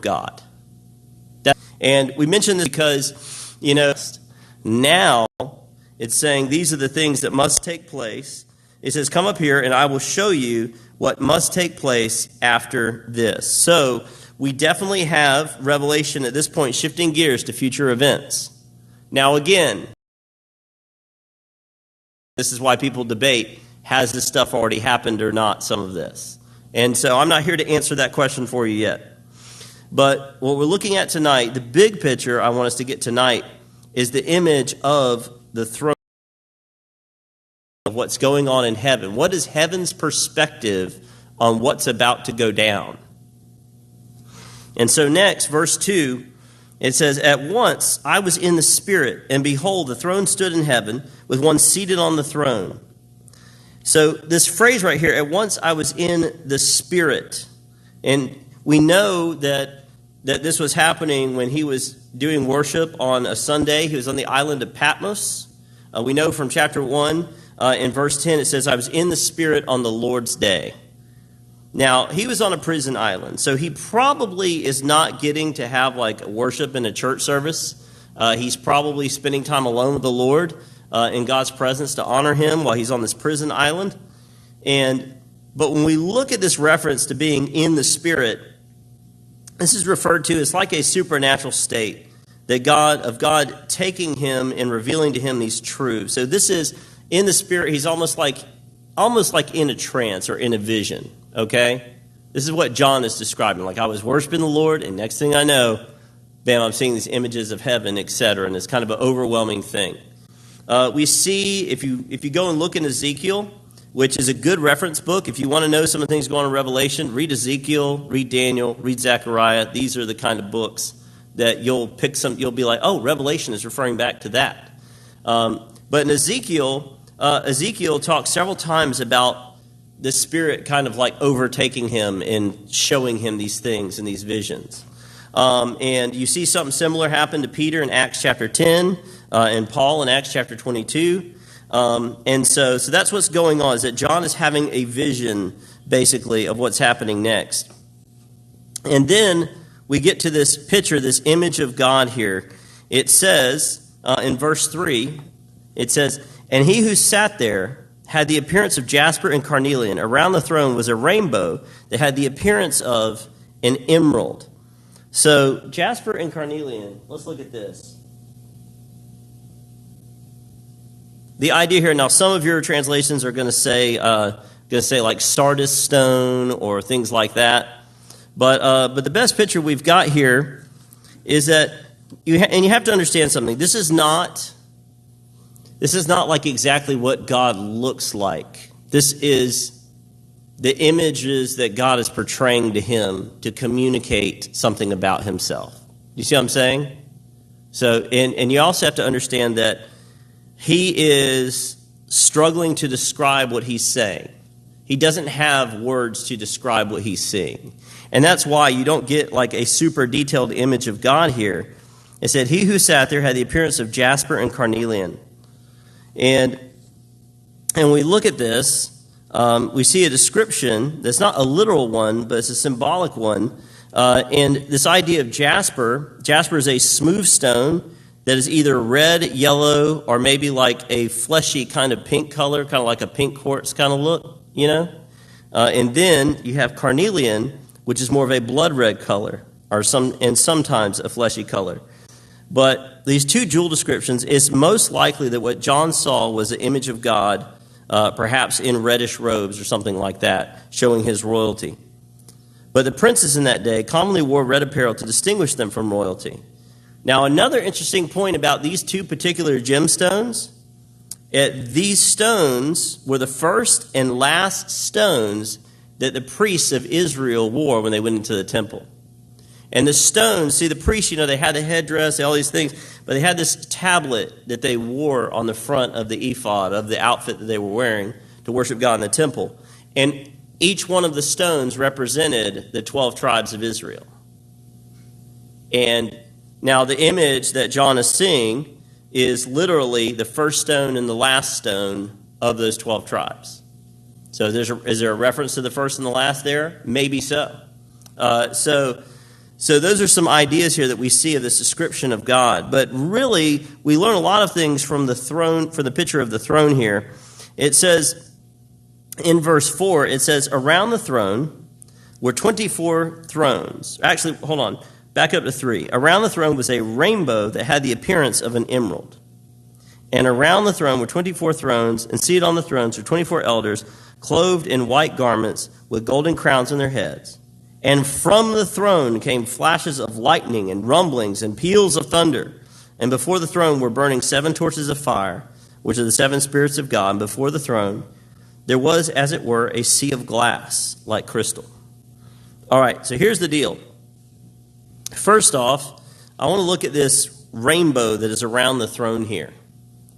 God. And we mention this because, now it's saying these are the things that must take place. It says, come up here and I will show you what must take place after this. So we definitely have Revelation at this point shifting gears to future events. Now again, this is why people debate, has this stuff already happened or not, some of this. And so I'm not here to answer that question for you yet. But what we're looking at tonight, the big picture I want us to get tonight, is the image of the throne of what's going on in heaven. What is heaven's perspective on what's about to go down? And so next, verse 2, it says, at once I was in the Spirit, and behold, the throne stood in heaven, with one seated on the throne. So this phrase right here, at once I was in the Spirit. And we know that this was happening when he was doing worship on a Sunday. He was on the island of Patmos. We know from chapter 1, in verse 10, it says, I was in the Spirit on the Lord's day. Now, he was on a prison island, so he probably is not getting to have like worship in a church service. He's probably spending time alone with the Lord in God's presence to honor him while he's on this prison island. But when we look at this reference to being in the Spirit, this is referred to as like a supernatural state that God taking him and revealing to him these truths. So this is in the Spirit. He's almost like in a trance or in a vision. Okay, this is what John is describing. Like I was worshiping the Lord, and next thing I know, bam, I'm seeing these images of heaven, etc. And it's kind of an overwhelming thing. We see if you go and look in Ezekiel, which is a good reference book. If you want to know some of the things going on in Revelation, read Ezekiel, read Daniel, read Zechariah. These are the kind of books that you'll be like, oh, Revelation is referring back to that. But in Ezekiel talks several times about the Spirit kind of like overtaking him and showing him these things and these visions. And you see something similar happen to Peter in Acts chapter 10 and Paul in Acts chapter 22. And so that's what's going on, is that John is having a vision, basically, of what's happening next. And then we get to this picture, this image of God here. It says, in verse 3, it says, and he who sat there had the appearance of jasper and carnelian. Around the throne was a rainbow that had the appearance of an emerald. So jasper and carnelian, let's look at this. The idea here, now some of your translations are going to say like sardis stone or things like that. But the best picture we've got here is that you have to understand something. This is not like exactly what God looks like. This is the images that God is portraying to him to communicate something about himself. You see what I'm saying? So, and you also have to understand that he is struggling to describe what he's saying. He doesn't have words to describe what he's seeing. And that's why you don't get like a super detailed image of God here. It said, he who sat there had the appearance of jasper and carnelian. And we look at this, we see a description that's not a literal one, but it's a symbolic one. And this idea of jasper is a smooth stone that is either red, yellow, or maybe like a fleshy kind of pink color, kind of like a pink quartz kind of look, And then you have carnelian, which is more of a blood red color, and sometimes a fleshy color. But these two jewel descriptions, it's most likely that what John saw was an image of God, perhaps in reddish robes or something like that, showing his royalty. But the princes in that day commonly wore red apparel to distinguish them from royalty. Now, another interesting point about these two particular gemstones, these stones were the first and last stones that the priests of Israel wore when they went into the temple. And the stones, see the priests, they had the headdress, all these things, but they had this tablet that they wore on the front of the ephod, of the outfit that they were wearing to worship God in the temple. And each one of the stones represented the 12 tribes of Israel. And now the image that John is seeing is literally the first stone and the last stone of those 12 tribes. So is there a reference to the first and the last there? Maybe so. So those are some ideas here that we see of this description of God. But really, we learn a lot of things from the throne, from the picture of the throne here. It says, in verse 4, it says, around the throne were 24 thrones. Actually, hold on, back up to 3. Around the throne was a rainbow that had the appearance of an emerald. And around the throne were 24 thrones, and seated on the thrones were 24 elders, clothed in white garments with golden crowns on their heads. And from the throne came flashes of lightning and rumblings and peals of thunder. And before the throne were burning 7 torches of fire, which are the 7 spirits of God. And before the throne there was, as it were, a sea of glass like crystal. All right, so here's the deal. First off, I want to look at this rainbow that is around the throne here.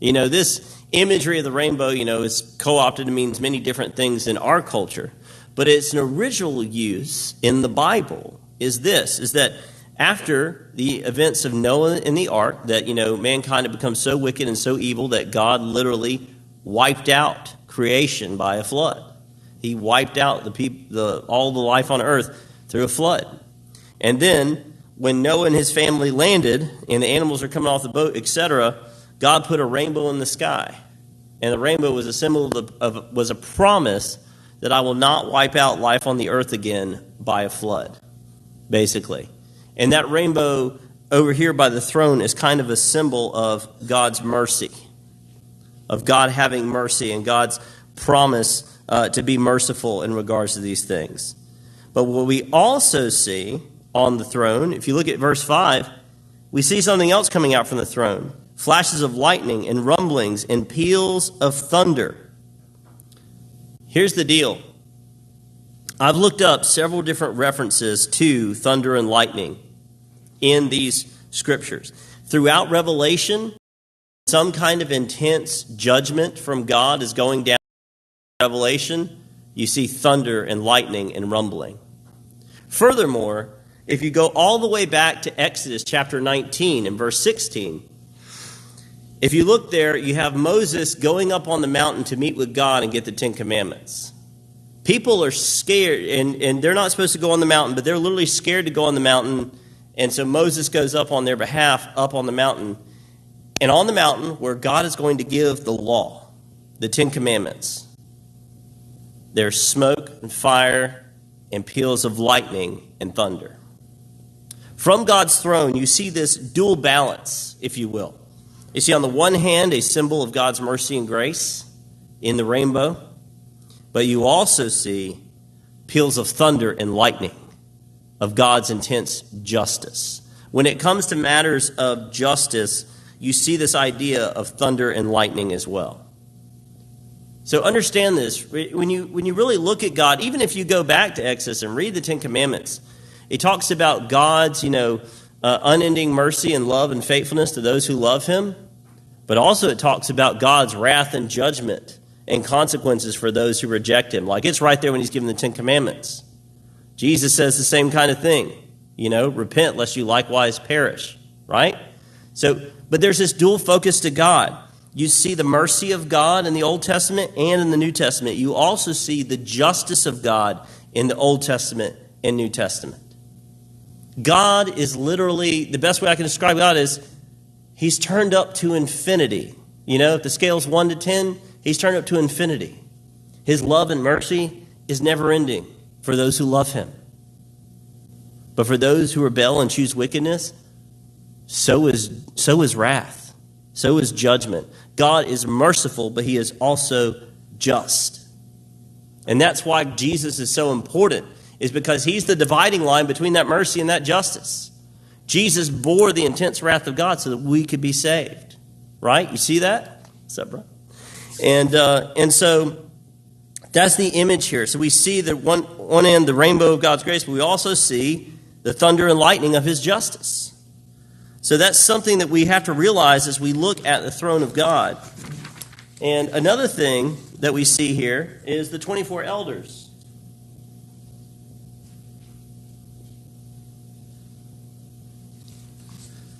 You know, this imagery of the rainbow, you know, is co-opted and means many different things in our culture. But its original use in the Bible is that after the events of Noah and the ark, that, you know, mankind had become so wicked and so evil that God literally wiped out creation by a flood. He wiped out all the life on earth through a flood. And then when Noah and his family landed and the animals are coming off the boat, etc., God put a rainbow in the sky. And the rainbow was a symbol was a promise that I will not wipe out life on the earth again by a flood, basically. And that rainbow over here by the throne is kind of a symbol of God's mercy, of God having mercy and God's promise to be merciful in regards to these things. But what we also see on the throne, if you look at verse 5, we see something else coming out from the throne. Flashes of lightning and rumblings and peals of thunder. Here's the deal. I've looked up several different references to thunder and lightning in these scriptures. Throughout Revelation, some kind of intense judgment from God is going down. In Revelation, you see thunder and lightning and rumbling. Furthermore, if you go all the way back to Exodus chapter 19 and verse 16, if you look there, you have Moses going up on the mountain to meet with God and get the 10 Commandments. People are scared, and they're not supposed to go on the mountain, but they're literally scared to go on the mountain. And so Moses goes up on their behalf, up on the mountain. And on the mountain where God is going to give the law, the 10 Commandments, there's smoke and fire and peals of lightning and thunder. From God's throne, you see this dual balance, if you will. You see on the one hand a symbol of God's mercy and grace in the rainbow, but you also see peals of thunder and lightning of God's intense justice. When it comes to matters of justice, you see this idea of thunder and lightning as well. So understand this. When you really look at God, even if you go back to Exodus and read the 10 Commandments, it talks about God's, unending mercy and love and faithfulness to those who love him. But also it talks about God's wrath and judgment and consequences for those who reject him. Like it's right there when he's given the 10 Commandments. Jesus says the same kind of thing. Repent lest you likewise perish. Right? But there's this dual focus to God. You see the mercy of God in the Old Testament and in the New Testament. You also see the justice of God in the Old Testament and New Testament. God is literally, the best way I can describe God is he's turned up to infinity. If the scale's 1 to 10, he's turned up to infinity. His love and mercy is never ending for those who love him. But for those who rebel and choose wickedness, so is wrath. So is judgment. God is merciful, but he is also just. And that's why Jesus is so important, is because he's the dividing line between that mercy and that justice. Jesus bore the intense wrath of God so that we could be saved. Right? You see that? What's up, bro? And so that's the image here. So we see the one end, the rainbow of God's grace, but we also see the thunder and lightning of his justice. So that's something that we have to realize as we look at the throne of God. And another thing that we see here is the 24 elders.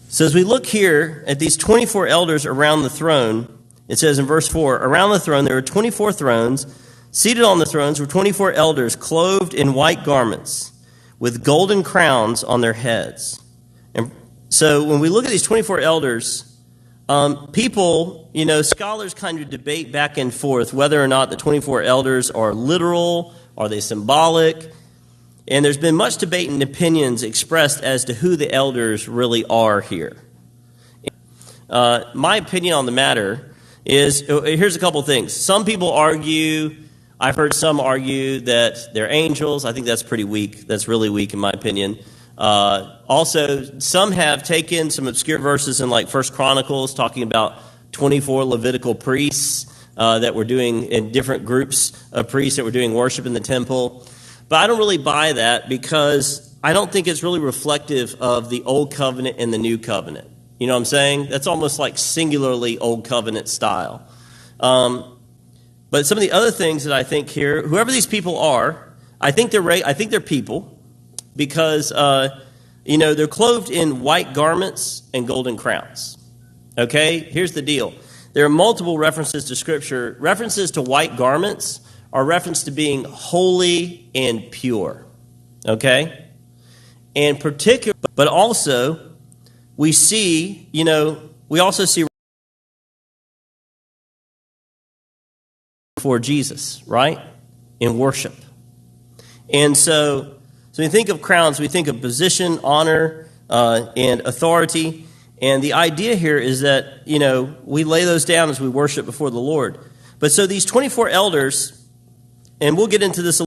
So as we look here at these 24 elders around the throne, it says in verse 4, around the throne there were 24 thrones. Seated on the thrones were 24 elders, clothed in white garments, with golden crowns on their heads. And so when we look at these 24 elders, people, scholars kind of debate back and forth whether or not the 24 elders are literal, are they symbolic? And there's been much debate and opinions expressed as to who the elders really are here. My opinion on the matter is, here's a couple things. Some people argue, I've heard some argue that they're angels. I think that's pretty weak. That's really weak in my opinion. Also, some have taken some obscure verses in like 1 Chronicles talking about 24 Levitical priests that were doing in different groups of priests that were doing worship in the temple. But I don't really buy that because I don't think it's really reflective of the Old Covenant and the New Covenant. You know what I'm saying? That's almost like singularly Old Covenant style. But some of the other things that I think here, whoever these people are, I think they're people because they're clothed in white garments and golden crowns. Okay, here's the deal. There are multiple references to Scripture. References to white garments are reference to being holy and pure. Okay, and particular, but also we see, we also see for Jesus, right? In worship. And so when we think of crowns, we think of position, honor, and authority. And the idea here is that, we lay those down as we worship before the Lord. But so these 24 elders, and we'll get into this a